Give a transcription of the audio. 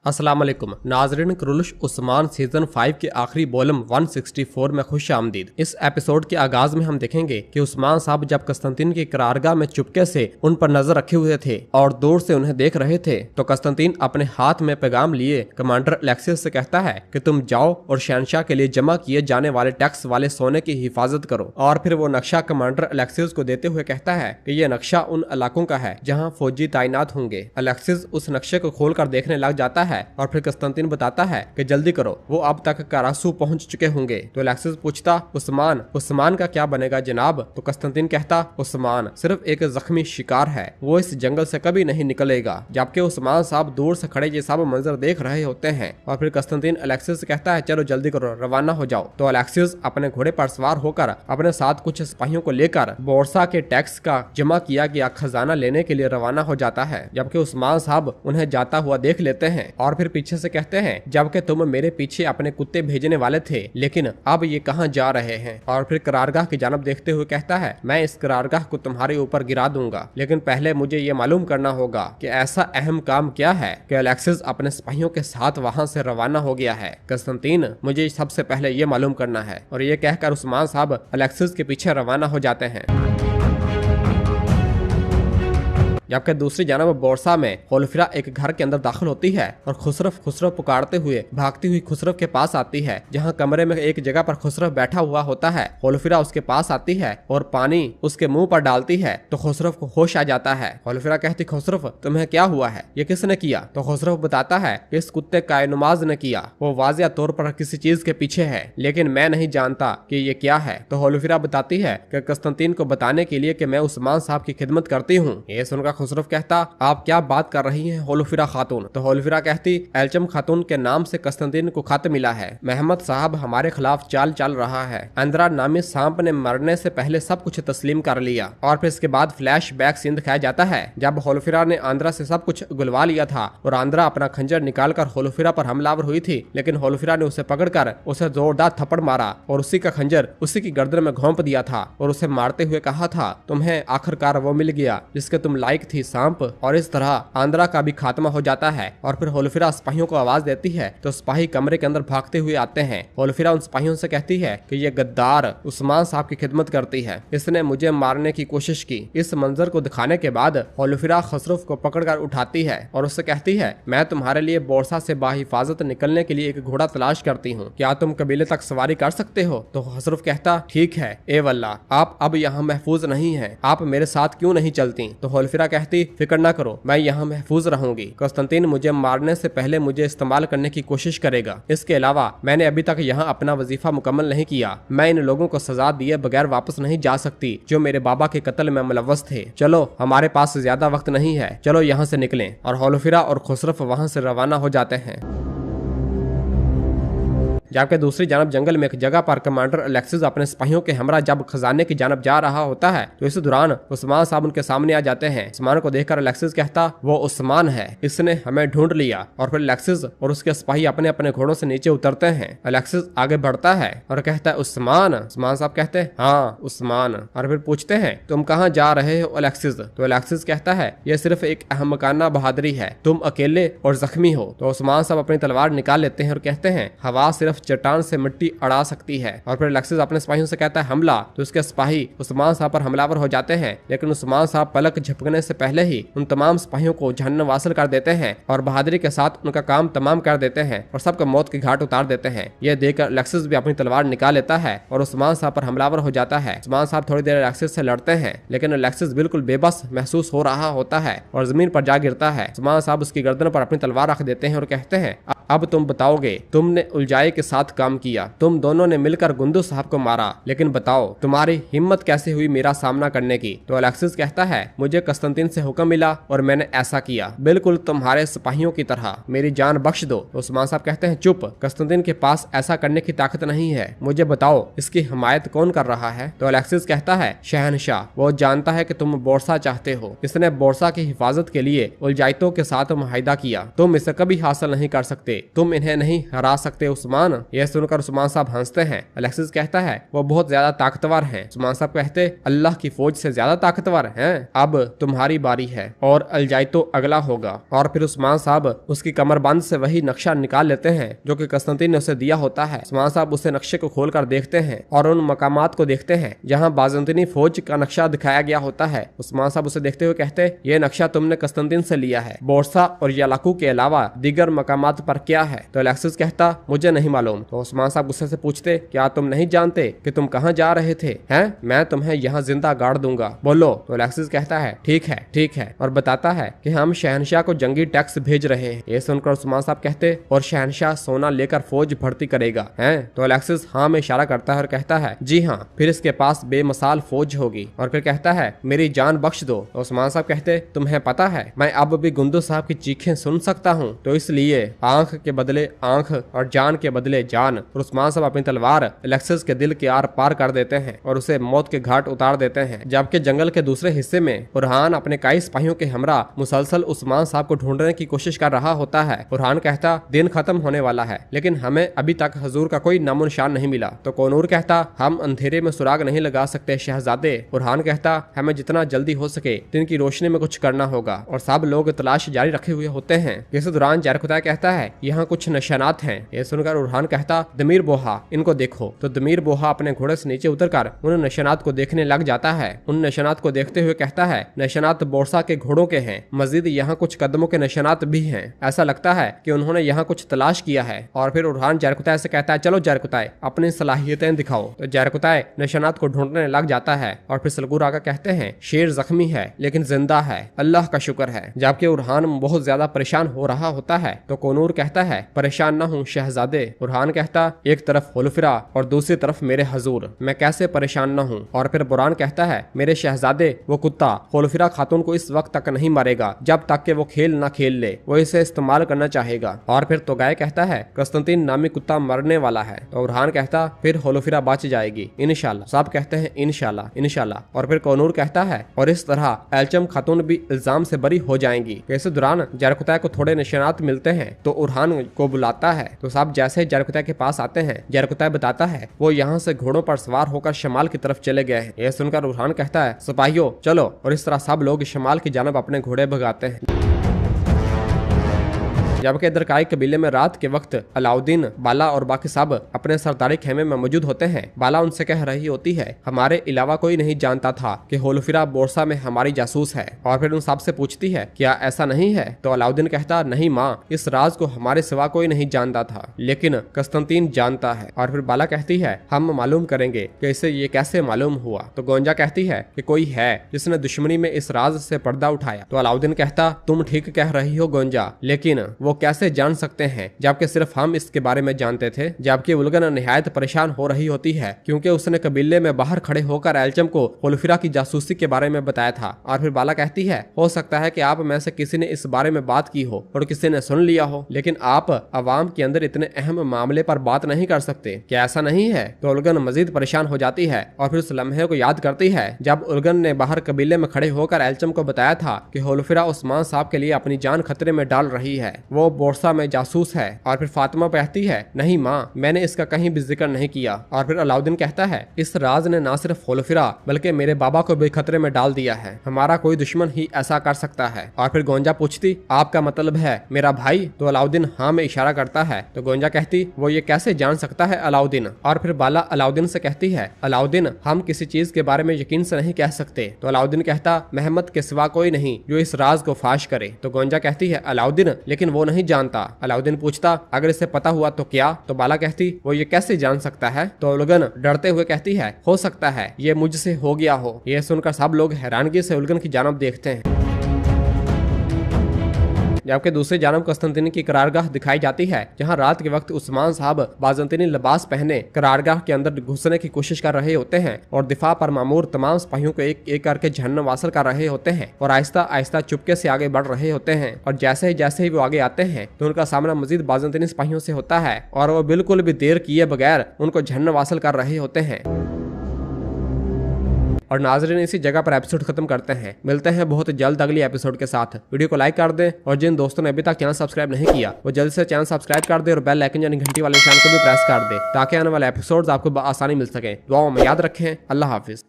अस्सलाम वालेकुम नाजरीन, कुरुलुश उस्मान सीजन 5 के आखिरी वॉल्यूम 164 में खुश आमदीद। इस एपिसोड के आगाज में हम देखेंगे कि उस्मान साहब जब कस्तंतीन की करारगाह में चुपके से उन पर नजर रखे हुए थे और दूर से उन्हें देख रहे थे तो कस्तंतीन अपने हाथ में पैगाम लिए कमांडर अलेक्सिस से कहता है कि तुम जाओ और शहनशाह के लिए जमा किए जाने वाले टैक्स वाले सोने की हिफाजत करो। और फिर वो नक्शा कमांडर अलेक्सिस को देते हुए कहता है कि ये नक्शा उन इलाकों का है जहाँ फौजी तैनात होंगे। अलेक्सिस उस नक्शे को खोलकर देखने लग जाता है और फिर कस्तंतीन बताता है कि जल्दी करो, वो अब तक करासू पहुंच चुके होंगे। तो अलेक्सिस पूछता उस्मान का क्या बनेगा जनाब? तो कस्तंतीन कहता उस्मान सिर्फ एक जख्मी शिकार है, वो इस जंगल से कभी नहीं निकलेगा। जबकि उस्मान साहब दूर से खड़े ये सब मंजर देख रहे होते हैं और फिर कस्तंतीन अलेक्सिस से कहता है चलो जल्दी करो, रवाना हो जाओ। तो अलेक्सिस अपने घोड़े पर सवार होकर अपने साथ कुछ सिपाहियों को लेकर बोरसा के टैक्स का जमा किया गया खजाना लेने के लिए रवाना हो जाता है। जबकि उस्मान साहब उन्हें जाता हुआ देख लेते हैं और फिर पीछे से कहते हैं जबकि तुम मेरे पीछे अपने कुत्ते भेजने वाले थे, लेकिन अब ये कहाँ जा रहे हैं? और फिर करारगाह की जानब देखते हुए कहता है मैं इस करारगाह को तुम्हारे ऊपर गिरा दूंगा, लेकिन पहले मुझे ये मालूम करना होगा कि ऐसा अहम काम क्या है कि अलेक्सिस अपने सिपाहियों के साथ वहाँ से रवाना हो गया है। कस्तंतीन मुझे सबसे पहले ये मालूम करना है। और ये कहकर उस्मान साहब अलेक्सिस के पीछे रवाना हो जाते हैं। जबकि दूसरी जानब बोरसा में होलफिरा एक घर के अंदर दाखिल होती है और खुसरव पुकारते हुए भागती हुई खुसरव के पास आती है, जहां कमरे में एक जगह पर खुसरव बैठा हुआ होता है। होलफिरा उसके पास आती है और पानी उसके मुंह पर डालती है तो खुसरव को होश आ जाता है। होलफिरा कहती खुसरव तुम्हें क्या हुआ है, ये किसने किया? तो खुसरव बताता है कि इस कुत्ते कायनुमाज ने किया, वो वाजिया तौर पर किसी चीज के पीछे है, लेकिन मैं नहीं जानता कि ये क्या है। तो होलफिरा बताती है कि कस्तंतीन को बताने के लिए कि मैं उस्मान साहब की खिदमत करती हूँ। ये सुनकर खुसरव कहता आप क्या बात कर रही हैं होलफिरा खातून? तो होलफिरा कहती एलचम खातून के नाम से कस्तंतीन को खत मिला है, महमद साहब हमारे खिलाफ चाल चल रहा है। अंद्रा नामी सांप ने मरने से पहले सब कुछ तस्लीम कर लिया। और फिर इसके बाद फ्लैश बैक सीन दिखाया जाता है जब होलफिरा ने आंद्रा से सब कुछ उगलवा लिया था और आंद्रा अपना खंजर निकालकर होलफिरा पर हमलावर हुई थी, लेकिन होलफिरा ने उसे पकड़कर उसे जोरदार थप्पड़ मारा और उसी का खंजर उसी की गर्दन में घोंप दिया था और उसे मारते हुए कहा था तुम्हें आखिरकार वो मिल गया जिसके तुम लायक थी सांप। और इस तरह आंद्रा का भी खात्मा हो जाता है। और फिर होलफिरा सिपाहियों को आवाज देती है तो सिपाही कमरे के अंदर भागते हुए आते हैं। होलफिरा उन सिपाहियों से कहती है कि ये गद्दार उस्मान साहब की खिदमत करती है, इसने मुझे मारने की कोशिश की। इस मंजर को दिखाने के बाद होलफिरा खसरफ को पकड़कर उठाती है और उससे कहती है मैं तुम्हारे लिए बोरसा से बाहिफाजत निकलने के लिए एक घोड़ा तलाश करती हूँ, क्या तुम कबीले तक सवारी कर सकते हो? तो खसरफ कहता ठीक है ए वल्ला, आप अब यहाँ महफूज नहीं है, आप मेरे साथ क्यों नहीं चलती? तो होलफिरा कहती फिक्र ना करो, मैं यहाँ महफूज रहूंगी। कस्तंतीन मुझे मारने से पहले मुझे इस्तेमाल करने की कोशिश करेगा। इसके अलावा मैंने अभी तक यहाँ अपना वजीफा मुकम्मल नहीं किया, मैं इन लोगों को सजा दिए बगैर वापस नहीं जा सकती जो मेरे बाबा के कत्ल में मुलव्वस थे। चलो हमारे पास ज्यादा वक्त नहीं है, चलो यहाँ से निकलें। और होलफिरा और खुसरफ वहाँ से रवाना हो जाते हैं। जबकि दूसरी जानब जंगल में एक जगह पर कमांडर अलेक्सिस अपने सिपाहियों के हमरा जब खजाने की जानब जा रहा होता है तो इस दौरान उस्मान साहब उनके सामने आ जाते हैं। उस्मान को देखकर अलेक्सिस कहता वो उस्मान है, इसने हमें ढूंढ लिया। और फिर अलेक्सिस और उसके सिपाही अपने अपने घोड़ों से नीचे उतरते हैं। अलेक्सिस आगे बढ़ता है और कहता है उस्मान। उस्मान साहब कहते हैं हाँ उस्मान। और फिर पूछते हैं तुम कहाँ जा रहे हो अलेक्सिस? तो अलेक्सिस कहता है ये सिर्फ एक अहमकाना बहादुरी है, तुम अकेले और जख्मी हो। तो उस्मान साहब अपनी तलवार निकाल लेते हैं और कहते हैं हवा सिर्फ चट्टान से मिट्टी अड़ा सकती है। और फिर अलेक्सिस अपने सिपाहियों से कहता है हमला। तो उसके सिपाही उस्मान साहब पर हमलावर हो जाते हैं, लेकिन उस्मान साहब पलक झपकने से पहले ही उन तमाम सिपाहियों को जहन्नम वासिल कर देते हैं और बहादुरी के साथ उनका काम तमाम कर देते हैं और सबको मौत की घाट उतार देते हैं। यह देखकर अलेक्सिस भी अपनी तलवार निकाल लेता है और उस्मान साहब पर हमलावर हो जाता है। उस्मान साहब थोड़ी देर अलेक्सिस से लड़ते हैं, लेकिन अलेक्सिस बिल्कुल बेबस महसूस हो रहा होता है और जमीन पर जा गिरता है। उस्मान साहब उसकी गर्दन पर अपनी तलवार रख देते हैं और कहते हैं अब तुम बताओगे, तुमने उलझाई के साथ काम किया, तुम दोनों ने मिलकर गुंदू साहब को मारा, लेकिन बताओ तुम्हारी हिम्मत कैसे हुई मेरा सामना करने की? तो अलेक्सिस कहता है मुझे कस्तंतीन से हुक्म मिला और मैंने ऐसा किया, बिल्कुल तुम्हारे सिपाहियों की तरह, मेरी जान बख्श दो। तो उस्मान साहब कहते हैं चुप, कस्तंतीन के पास ऐसा करने की ताकत नहीं है, मुझे बताओ इसकी हिमायत कौन कर रहा है? तो अलेक्सिस कहता है शहनशाह, वो जानता है कि तुम बोरसा चाहते हो, इसने बोरसा की हिफाजत के लिए उलझाइतों के साथ मुआहिदा किया, तुम इसे कभी हासिल नहीं कर सकते, तुम इन्हें नहीं हरा सकते उस्मान। उस्मान। यह सुनकर उस्मान साहब हंसते हैं। अलेक्सिस कहता है वो बहुत ज्यादा ताकतवर हैं। उस्मान साहब कहते अल्लाह की फौज से ज्यादा ताकतवर हैं। अब तुम्हारी बारी है और अलजाइतो अगला होगा। और फिर उस्मान साहब उसकी कमरबंद से वही नक्शा निकाल लेते हैं जो कि कस्तंतीन ने उसे दिया होता है। उस्मान साहब उसे नक्शे को खोलकर देखते हैं और उन मकामात को देखते हैं जहां बाज़ंतीनी फौज का नक्शा दिखाया गया होता है। उस्मान साहब उसे देखते हुए कहते ये नक्शा तुमने कस्तंतीन से लिया है, बोर्सा और यालाकू के अलावा दीगर मकामात पर क्या है? तो अलेक्सिस कहता मुझे नहीं मालूम। तो उस्मान साहब गुस्से से पूछते क्या तुम नहीं जानते कि तुम कहाँ जा रहे थे? हैं? मैं तुम्हें यहाँ जिंदा गाड़ दूंगा, बोलो। तो अलेक्सिस कहता है ठीक है और बताता है कि हम शहनशाह को जंगी टैक्स भेज रहे हैं। ये सुनकर उस्मान साहब कहते और शहनशाह सोना लेकर फौज भर्ती करेगा, हैं? तो अलेक्सिस हाँ में इशारा करता है और कहता है जी हाँ, फिर इसके पास बेमिसाल फौज होगी। और फिर कहता है मेरी जान बख्श दो। तो उस्मान साहब कहते तुम्हें पता है मैं अब भी गुंदो साहब की चीखें सुन सकता हूँ, तो इसलिए आंख के बदले आंख और जान के बदले जान। और उस्मान साहब अपनी तलवार अलेक्सिस के दिल के आर पार कर देते हैं और उसे मौत के घाट उतार देते हैं। जबकि जंगल के दूसरे हिस्से में बुरहान अपने कई सिपाहियों के हमरा मुसलसल उस्मान साहब को ढूंढने की कोशिश कर रहा होता है। बुरहान कहता दिन खत्म होने वाला है लेकिन हमें अभी तक हजूर का कोई नामो निशान नहीं मिला। तो कोनूर कहता हम अंधेरे में सुराग नहीं लगा सकते शहजादे। बुरहान कहता हमें जितना जल्दी हो सके दिन की रोशनी में कुछ करना होगा। और सब लोग तलाश जारी रखे हुए होते हैं। इस दौरान जरकुता कहता है यहाँ कुछ निशानात हैं। ये सुनकर बुरहान कहता दमीर बोहा इनको देखो। तो दमीर बोहा अपने घोड़े से नीचे उतरकर उन निशानात को देखने लग जाता है। उन निशानात को देखते हुए कहता है निशानात बोरसा के घोड़ों के हैं, मजीद यहाँ कुछ कदमों के निशानात भी हैं। ऐसा लगता है कि उन्होंने यहाँ कुछ तलाश किया है। और फिर बुरहान जरकुता से कहता है चलो जरकुता अपनी सलाहियतें दिखाओ। तो जरकुता निशानात को ढूंढने लग जाता है। और फिर सलगूर आका कहते हैं शेर जख्मी है लेकिन जिंदा है, अल्लाह का शुक्र है। जबकि बुरहान बहुत ज्यादा परेशान हो रहा होता है तो कोनूर कहता है परेशान न हूँ शहजादे। बुरहान कहता एक तरफ हुलफिरा और दूसरी तरफ मेरे हजूर, मैं कैसे परेशान न हूँ। और फिर बुरहान कहता है मेरे शहजादे वो कुत्ता हुलफिरा खातून को इस वक्त तक नहीं मारेगा जब तक कि वो खेल न खेल ले, वो इसे इस्तेमाल करना चाहेगा। और फिर तोगाय कहता है कस्तंतीन नामी कुत्ता मरने वाला है। तो बुरहान कहता फिर हुलफिरा बच जाएगी इंशाल्लाह। सब कहते हैं इंशाल्लाह इंशाल्लाह। और फिर कोनूर कहता है और इस तरह एलचम खातून भी इल्जाम से बरी हो जाएंगी। इस दौरान जरकुता को थोड़े निशानात मिलते हैं तो बुरहान को बुलाता है। तो सब जैसे जरकुता के पास आते हैं जरकुता बताता है वो यहाँ से घोड़ों पर सवार होकर शमाल की तरफ चले गए हैं। यह सुनकर बुरहान कहता है सिपाहियों चलो। और इस तरह सब लोग शमाल की जानब अपने घोड़े भगाते हैं। जबकि दरकाई कबीले में रात के वक्त अलाउद्दीन, बाला और बाकी सब अपने सरदारी खेमे में मौजूद होते हैं। बाला उनसे कह रही होती है हमारे अलावा कोई नहीं जानता था कि हुलफिरा बोरसा में हमारी जासूस है। और फिर उन सब से पूछती है क्या ऐसा नहीं है? तो अलाउद्दीन कहता नहीं माँ, इस राज को हमारे सिवा कोई नहीं जानता था लेकिन कस्तंतीन जानता है। और फिर बाला कहती है हम मालूम करेंगे कि इसे ये कैसे मालूम हुआ। तो गोंजा कहती है कि कोई है जिसने दुश्मनी में इस राज से पर्दा उठाया। तो अलाउद्दीन कहता तुम ठीक कह रही हो गोंजा, लेकिन वो कैसे जान सकते हैं जबकि सिर्फ हम इसके बारे में जानते थे। जबकि उलगन निहायत परेशान हो रही होती है क्योंकि उसने कबीले में बाहर खड़े होकर एलचम को हुलफिरा की जासूसी के बारे में बताया था। और फिर बाला कहती है हो सकता है कि आप में से किसी ने इस बारे में बात की हो और किसी ने सुन लिया हो, लेकिन आप अवाम के अंदर इतने अहम मामले पर बात नहीं कर सकते, क्या ऐसा नहीं है? तो उलगन मजीद परेशान हो जाती है और फिर उस लम्हे को याद करती है जब उलगन ने बाहर कबीले में खड़े होकर एलचम को बताया था कि हुलफिरा उस्मान साहब के लिए अपनी जान खतरे में डाल रही है, वो बोरसा में जासूस है। और फिर फातिमा कहती है नहीं माँ, मैंने इसका कहीं भी जिक्र नहीं किया। और फिर अलाउद्दीन कहता है इस राज ने न सिर्फ हुलफिरा बल्कि मेरे बाबा को भी खतरे में डाल दिया है, हमारा कोई दुश्मन ही ऐसा कर सकता है। और फिर गोंजा पूछती आपका मतलब है मेरा भाई? तो अलाउद्दीन हाँ में इशारा करता है। तो गोंजा कहती वो ये कैसे जान सकता है अलाउद्दीन? और फिर बाला अलाउद्दीन से कहती है अलाउद्दीन हम किसी चीज के बारे में यकीन से नहीं कह सकते। तो अलाउद्दीन कहता महमद के सिवा कोई नहीं जो इस राज को फाश करे। तो गोंजा कहती है अलाउद्दीन लेकिन वो नहीं जानता। अलाउद्दीन पूछता अगर इसे पता हुआ तो क्या? तो बाला कहती वो ये कैसे जान सकता है? तो उलगन डरते हुए कहती है हो सकता है ये मुझसे हो गया हो। यह सुनकर सब लोग हैरानगी से उलगन की जानब देखते हैं। जबकि दूसरी जानब कस्तंतीनी की करारगाह दिखाई जाती है जहां रात के वक्त उस्मान साहब बाज़ंतीनी लिबास पहने करारगाह के अंदर घुसने की कोशिश कर रहे होते हैं और दिफा पर मामूर तमाम सिपाहियों को एक एक करके जहन्नम वासल कर रहे होते हैं और आहिस्ता आहिस्ता चुपके से आगे बढ़ रहे होते हैं। और जैसे ही वो आगे आते हैं तो उनका सामना मजीद बाज़ंतीनी सिपाहियों से होता है और वो बिल्कुल भी देर किए बगैर उनको जहन्नम वासल कर रहे होते हैं। और नाजरीन इसी जगह पर एपिसोड खत्म करते हैं। मिलते हैं बहुत जल्द अगली एपिसोड के साथ। वीडियो को लाइक कर दें और जिन दोस्तों ने अभी तक चैनल सब्सक्राइब नहीं किया वो जल्द से चैनल सब्सक्राइब कर दे और बेल आइकन यानी घंटी वाले निशान को भी प्रेस कर दे ताकि आने वाले एपिसोड्स आपको आसानी मिल सके। दुआओं में याद रखें। अल्लाह हाफिज।